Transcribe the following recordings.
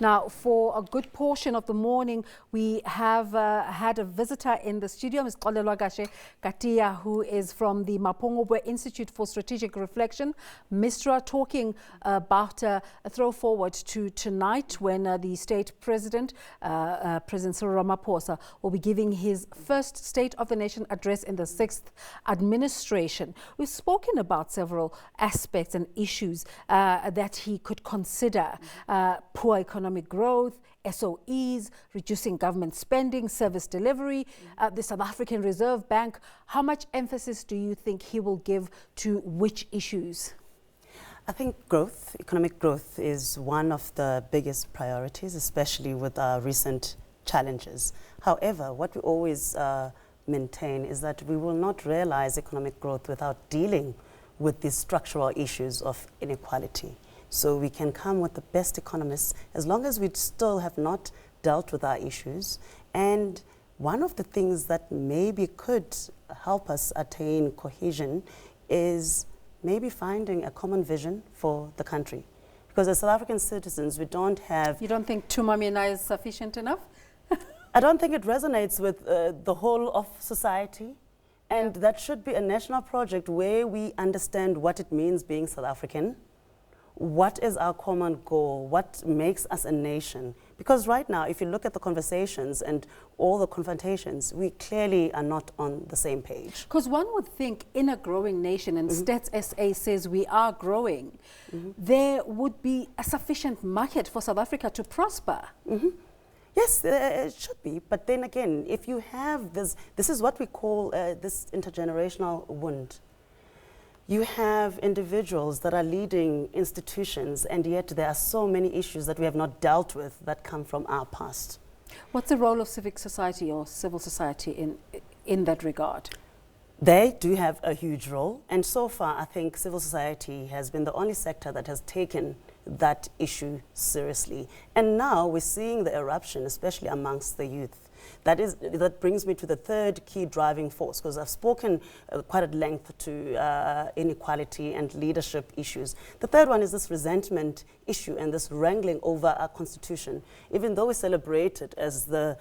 Now, for a good portion of the morning, we have had a visitor in the studio, Ms. Xolelwa Kashe-Katiya, who is from the Mapungubwe Institute for Strategic Reflection, MISTRA, talking about a throw forward to tonight when the state president, President Cyril Ramaphosa, will be giving his first State of the Nation address in the 6th administration. We've spoken about several aspects and issues that he could consider: poor economic growth, SOEs, reducing government spending, service delivery, the South African Reserve Bank. How much emphasis do you think he will give to which issues? I think growth, economic growth, is one of the biggest priorities, especially with our recent challenges. However, what we always maintain is that we will not realize economic growth without dealing with the structural issues of inequality. So we can come with the best economists as long as we still have not dealt with our issues. And one of the things that maybe could help us attain cohesion is maybe finding a common vision for the country. Because as South African citizens, we don't have... You don't think Tumamina is sufficient enough? I don't think it resonates with the whole of society. And that should be a national project where we understand what it means being South African. What is our common goal? What makes us a nation? Because right now, if you look at the conversations and all the confrontations, we clearly are not on the same page. Because one would think in a growing nation, and Stats SA says we are growing, there would be a sufficient market for South Africa to prosper. Yes, it should be. But then again, if you have this is what we call this intergenerational wound. You have individuals that are leading institutions, and yet there are so many issues that we have not dealt with that come from our past. What's the role of civic society or civil society in that regard? They do have a huge role, and so far I think civil society has been the only sector that has taken that issue seriously. And now we're seeing the eruption, especially amongst the youth. That brings me to the third key driving force, because I've spoken quite at length to inequality and leadership issues. The third one is this resentment issue and this wrangling over our constitution. Even though we celebrate it as the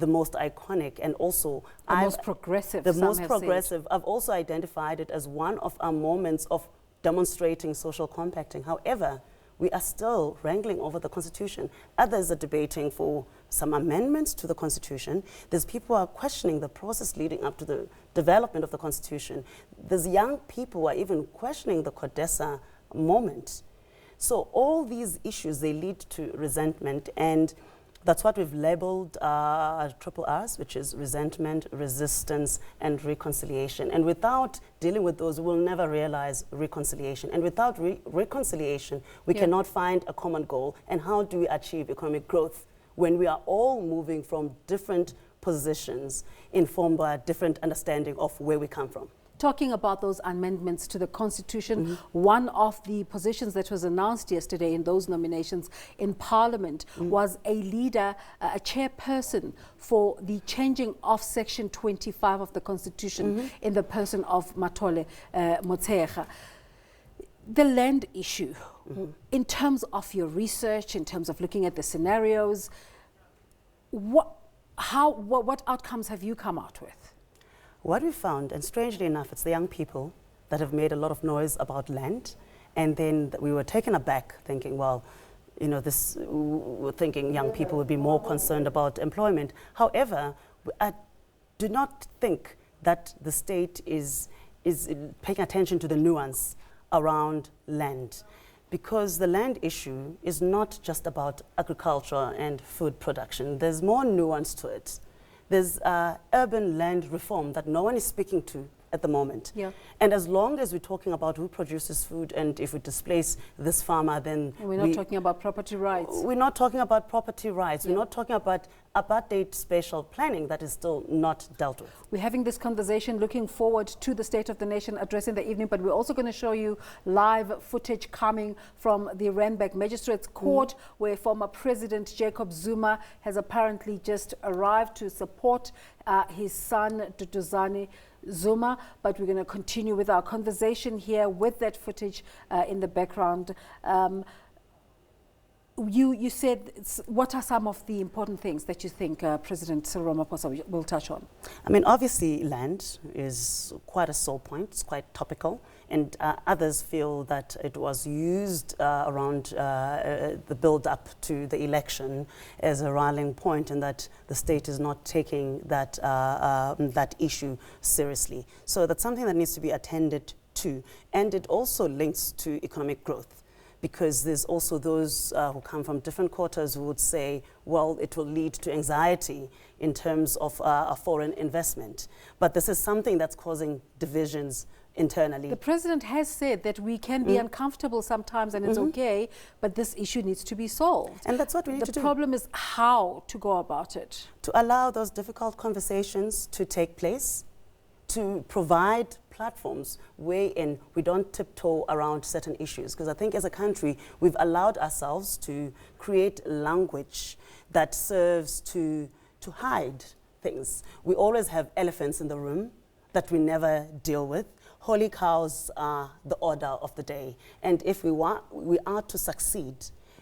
most iconic and also the most progressive, I've also identified it as one of our moments of demonstrating social compacting. However, we are still wrangling over the Constitution. Others are debating for some amendments to the Constitution. There's people who are questioning the process leading up to the development of the Constitution. There's young people who are even questioning the CODESA moment. So all these issues, they lead to resentment, and that's what we've labeled triple R's, which is resentment, resistance, and reconciliation. And without dealing with those, we'll never realize reconciliation. And without reconciliation, we cannot find a common goal. And how do we achieve economic growth when we are all moving from different positions informed by a different understanding of where we come from? Talking about those amendments to the Constitution, one of the positions that was announced yesterday in those nominations in Parliament was a leader, a chairperson for the changing of Section 25 of the Constitution in the person of Matole Motshekga. The land issue, in terms of your research, in terms of looking at the scenarios, what outcomes have you come out with? What we found, and strangely enough, it's the young people that have made a lot of noise about land, and then we were taken aback thinking, well, you know, we're thinking young people would be more concerned about employment. However, I do not think that the state is paying attention to the nuance around land, because the land issue is not just about agriculture and food production. There's more nuance to it. There's urban land reform that no one is speaking to at the moment. And as long as we're talking about who produces food, and if we displace this farmer, then we're not talking about property rights. We're not talking about property rights. We're not talking about apartheid spatial planning that is still not dealt with. We're having this conversation looking forward to the State of the Nation address in the evening, but we're also going to show you live footage coming from the Randburg Magistrates Court, where former President Jacob Zuma has apparently just arrived to support his son, Duduzane Zuma. But we're going to continue with our conversation here with that footage in the background. You said, what are some of the important things that you think President Cyril Ramaphosa will touch on? I mean, obviously, land is quite a sore point. It's quite topical. And others feel that it was used around the build-up to the election as a rallying point, and that the state is not taking that, that issue seriously. So that's something that needs to be attended to. And it also links to economic growth, because there's also those who come from different quarters who would say, well, it will lead to anxiety in terms of a foreign investment. But this is something that's causing divisions internally. The president has said that we can be uncomfortable sometimes, and it's okay, but this issue needs to be solved. And that's what we need to do. The problem is how to go about it. To allow those difficult conversations to take place, to provide platforms wherein we don't tiptoe around certain issues. Because I think as a country, we've allowed ourselves to create language that serves to hide things. We always have elephants in the room that we never deal with. Holy cows are the order of the day. And if we are to succeed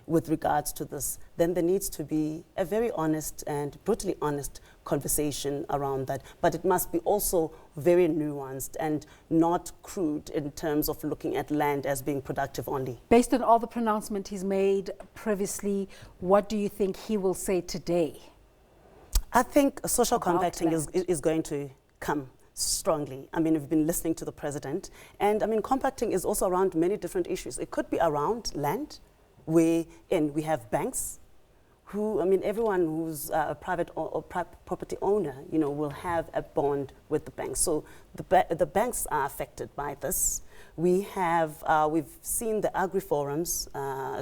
with regards to this, then there needs to be a very honest and brutally honest conversation around that. But it must be also very nuanced and not crude in terms of looking at land as being productive only. Based on all the pronouncement he's made previously, what do you think he will say today? I think social compacting is going to come strongly. I mean, we've been listening to the president, and I mean, compacting is also around many different issues. It could be around land, we have banks, who, I mean, everyone who's a private or property owner, you know, will have a bond with the banks. So the banks are affected by this. We have, we've seen the agri-forums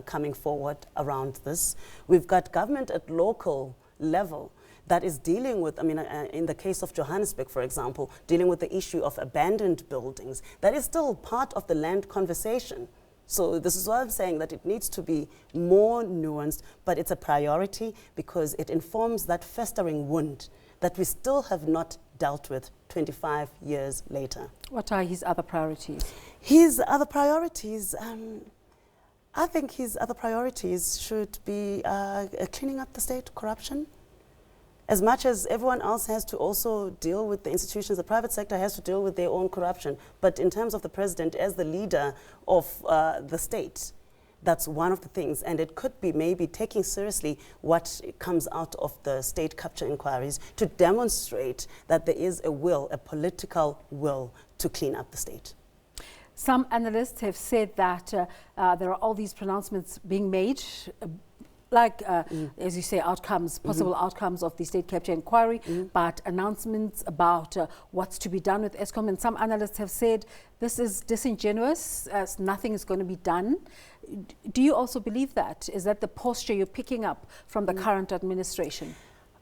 coming forward around this. We've got government at local level that is dealing with, I mean, in the case of Johannesburg, for example, dealing with the issue of abandoned buildings. That is still part of the land conversation. So this is why I'm saying that it needs to be more nuanced, but it's a priority because it informs that festering wound that we still have not dealt with 25 years later. What are his other priorities? His other priorities, I think his other priorities should be cleaning up the state corruption. As much as everyone else has to also deal with the institutions, the private sector has to deal with their own corruption. But in terms of the president as the leader of the state, that's one of the things. And it could be maybe taking seriously what comes out of the state capture inquiries to demonstrate that there is a will, a political will to clean up the state. Some analysts have said that there are all these pronouncements being made, like, as you say, outcomes, possible outcomes of the state capture inquiry, but announcements about what's to be done with Eskom. And some analysts have said this is disingenuous, as nothing is going to be done. Do you also believe that? Is that the posture you're picking up from the current administration?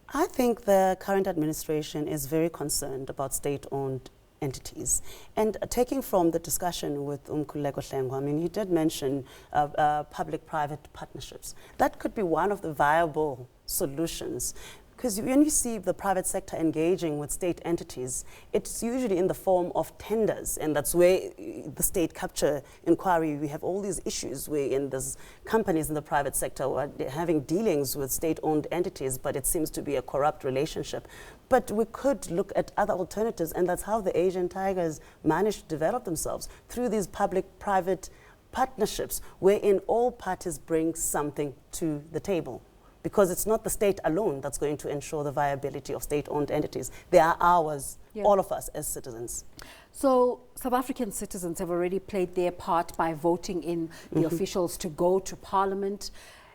I think the current administration is very concerned about state-owned entities. And taking from the discussion with Xolelwa, I mean, he did mention public-private partnerships. That could be one of the viable solutions. Because when you see the private sector engaging with state entities, it's usually in the form of tenders, and that's where the state capture inquiry, we have all these issues where there's companies in the private sector who are having dealings with state-owned entities, but it seems to be a corrupt relationship. But we could look at other alternatives, and that's how the Asian tigers managed to develop themselves, through these public-private partnerships, wherein all parties bring something to the table. Because it's not the state alone that's going to ensure the viability of state-owned entities. They are ours, all of us as citizens. So South African citizens have already played their part by voting in the officials to go to Parliament.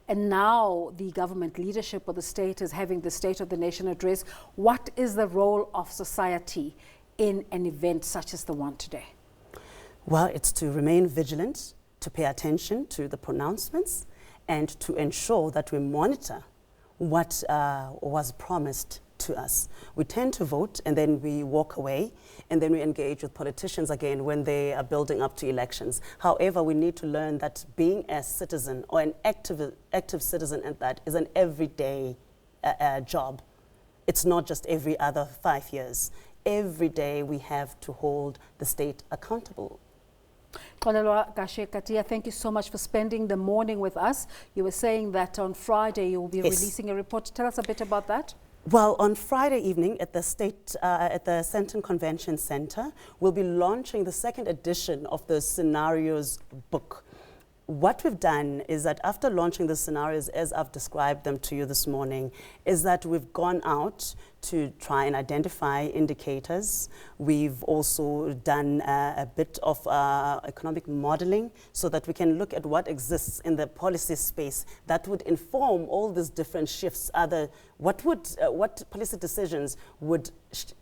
And now the government leadership of the state is having the State of the Nation address. What is the role of society in an event such as the one today? Well, it's to remain vigilant, to pay attention to the pronouncements, and to ensure that we monitor what was promised to us. We tend to vote and then we walk away, and then we engage with politicians again when they are building up to elections. However, we need to learn that being a citizen, or an active citizen at that, is an everyday job. It's not just every other 5 years. Every day we have to hold the state accountable. Xolelwa, Kashe-Katiya, thank you so much for spending the morning with us. You were saying that on Friday you will be releasing a report. Tell us a bit about that. Well, on Friday evening at the Sandton Convention Center, we'll be launching the second edition of the Scenarios book. What we've done is that after launching the scenarios, as I've described them to you this morning, is that we've gone out to try and identify indicators. We've also done a bit of economic modeling so that we can look at what exists in the policy space that would inform all these different shifts. What policy decisions would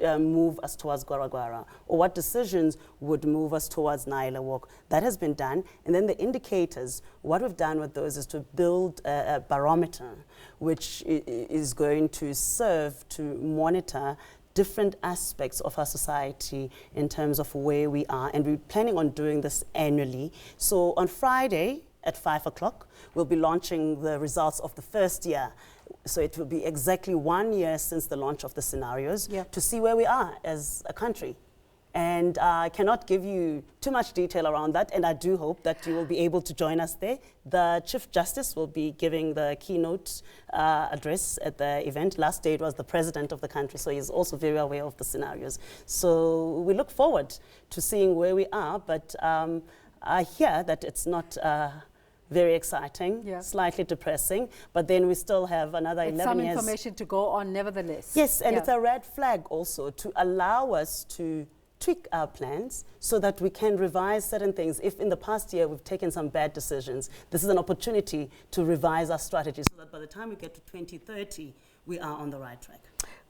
move us towards Gwara, or what decisions would move us towards Naila Walk. That has been done. And then the indicators, what we've done with those is to build a barometer which is going to serve to monitor different aspects of our society in terms of where we are. And we're planning on doing this annually. So on Friday at 5 o'clock, we'll be launching the results of the first year. So it will be exactly 1 year since the launch of the scenarios to see where we are as a country. And I cannot give you too much detail around that, and I do hope that you will be able to join us there. The Chief Justice will be giving the keynote address at the event. Last day it was the President of the country, so he's also very aware of the scenarios. So we look forward to seeing where we are, but I hear that it's not very exciting, slightly depressing, but then we still have another 11 some years. Information to go on nevertheless. Yes, and it's a red flag also to allow us to tweak our plans so that we can revise certain things. If in the past year we've taken some bad decisions, this is an opportunity to revise our strategy so that by the time we get to 2030, we are on the right track.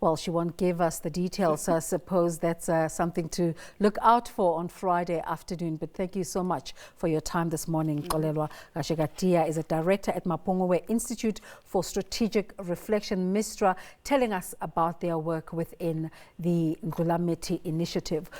Well, she won't give us the details, so I suppose that's something to look out for on Friday afternoon. But thank you so much for your time this morning. Xolelwa Kashe-Katiya is a director at Mapungubwe Institute for Strategic Reflection, MISTRA, telling us about their work within the Ngulamethi initiative.